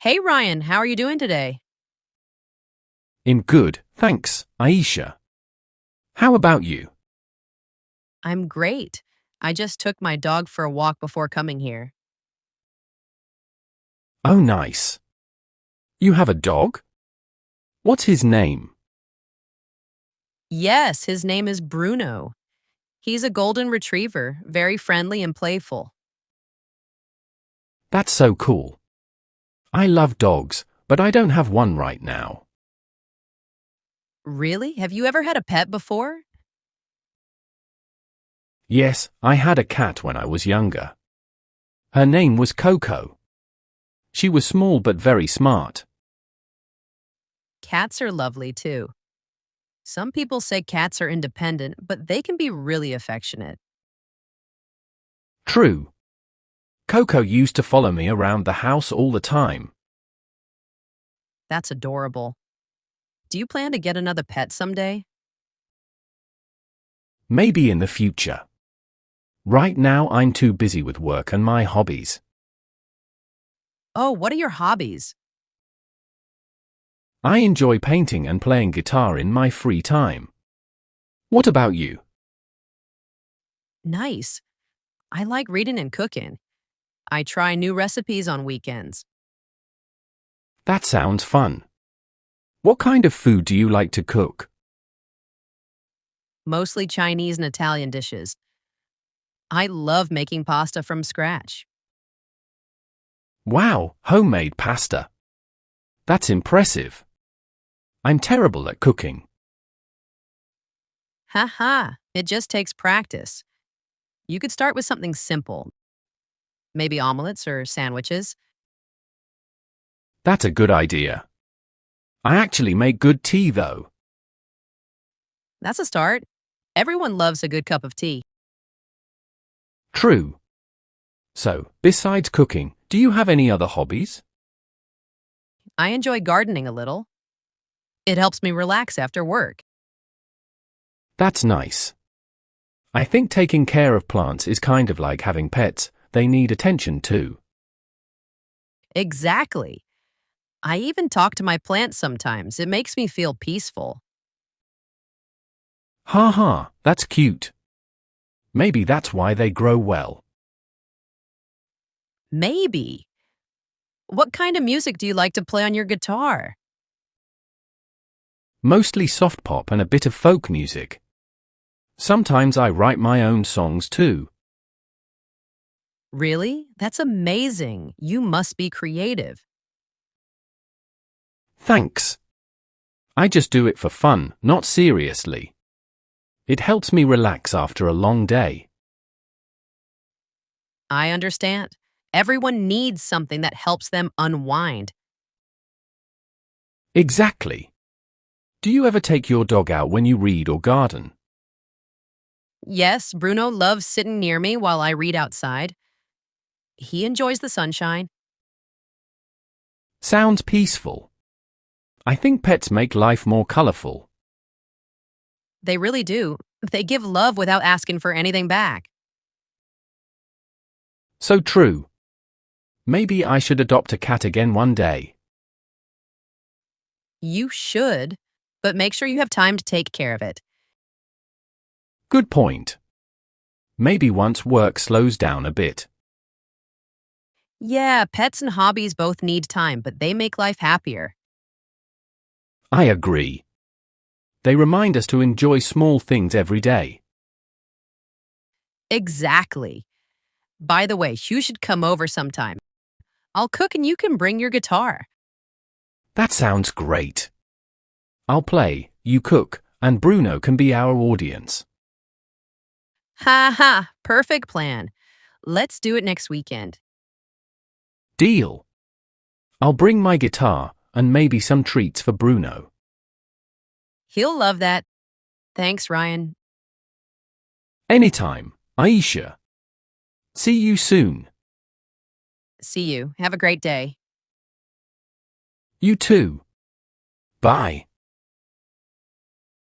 Hey Ryan, how are you doing today? I'm good, thanks, Aisha. How about you? I'm great. I just took my dog for a walk before coming here. Oh, nice. You have a dog? What's his name? Yes, his name is Bruno. He's a golden retriever, very friendly and playful. That's so cool. I love dogs, but I don't have one right now. Really? Have you ever had a pet before? Yes, I had a cat when I was younger. Her name was Coco. She was small but very smart. Cats are lovely too. Some people say cats are independent, but they can be really affectionate. True. Coco used to follow me around the house all the time. That's adorable. Do you plan to get another pet someday? Maybe in the future. Right now I'm too busy with work and my hobbies. Oh, what are your hobbies? I enjoy painting and playing guitar in my free time. What about you? Nice. I like reading and cooking. I try new recipes on weekends. That sounds fun. What kind of food do you like to cook? Mostly Chinese and Italian dishes. I love making pasta from scratch. Wow, homemade pasta. That's impressive. I'm terrible at cooking. Haha, it just takes practice. You could start with something simple, maybe omelets or sandwiches. That's a good idea. I actually make good tea though. That's a start. Everyone loves a good cup of tea. True. So, besides cooking, do you have any other hobbies? I enjoy gardening a little. It helps me relax after work. That's nice. I think taking care of plants is kind of like having pets. They need attention too. Exactly. I even talk to my plants sometimes. It makes me feel peaceful. Ha ha, that's cute. Maybe that's why they grow well. Maybe. What kind of music do you like to play on your guitar? Mostly soft pop and a bit of folk music. Sometimes I write my own songs too. Really? That's amazing. You must be creative. Thanks. I just do it for fun, not seriously. It helps me relax after a long day. I understand. Everyone needs something that helps them unwind. Exactly. Do you ever take your dog out when you read or garden? Yes, Bruno loves sitting near me while I read outside. He enjoys the sunshine. Sounds peaceful. I think pets make life more colorful. They really do. They give love without asking for anything back. So true. Maybe I should adopt a cat again one day. You should, but make sure you have time to take care of it. Good point. Maybe once work slows down a bit. Yeah, pets and hobbies both need time, but they make life happier. I agree. They remind us to enjoy small things every day. Exactly. By the way, you should come over sometime. I'll cook and you can bring your guitar. That sounds great. I'll play, you cook, and Bruno can be our audience. Ha ha, perfect plan. Let's do it next weekend. Deal. I'll bring my guitar and maybe some treats for Bruno. He'll love that. Thanks, Ryan. Anytime, Aisha. See you soon. See you. Have a great day. You too. Bye.